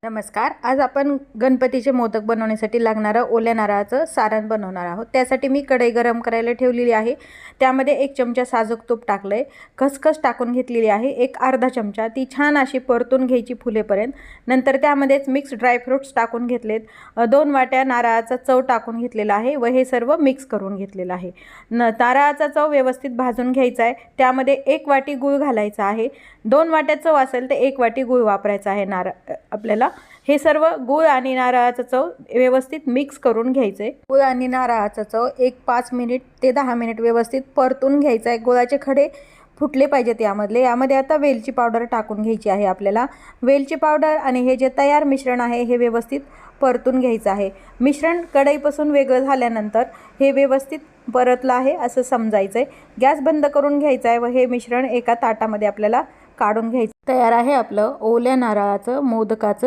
नमस्कार. आज आपण गणपतीचे मोदक बनवण्यासाठी लागणारं ओल्या नारळाचं सारण बनवणार आहोत. त्यासाठी मी कढई गरम करायला ठेवलेली आहे. त्यामध्ये 1 चमचा साजूक तूप टाकलंय, खसखस टाकून घेतलेली आहे, एक अर्धा चमचा, ती छान अशी परतून घ्यायची फुलेपर्यंत. नंतर त्यामध्येच मिक्स ड्रायफ्रुट्स टाकून घेतलेत, 2 वाट्या नारळाचा चव टाकून घेतलेला आहे व हे सर्व मिक्स करून घेतलेलं आहे. नारळाचा चव व्यवस्थित भाजून घ्यायचा आहे. त्यामध्ये 1 वाटी गूळ घालायचा आहे. 2 वाट्या चव असेल तर 1 वाटी गूळ वापरायचा आहे आपल्याला. हे सर्व गूळ आणि नारळाचं चव व्यवस्थित मिक्स करून घ्यायचे. गूळ आणि नारळाचं चव 5 मिनिट ते 10 मिनिट व्यवस्थित परतून घ्यायचं आहे. गुळाचे खडे फुटले पाहिजेत यामध्ये आता वेलची पावडर टाकून घ्यायची आहे आपल्याला. वेलची पावडर आणि हे जे तयार मिश्रण आहे हे व्यवस्थित परतून घ्यायचं आहे. मिश्रण कढईपासून वेगळं झाल्यानंतर हे व्यवस्थित परतलं आहे असं समजायचं आहे. गॅस बंद करून घ्यायचा आहे व हे मिश्रण एका ताटामध्ये आपल्याला काढून घ्यायचं. तयार आहे आपलं ओल्या नारळाचं मोदकाचं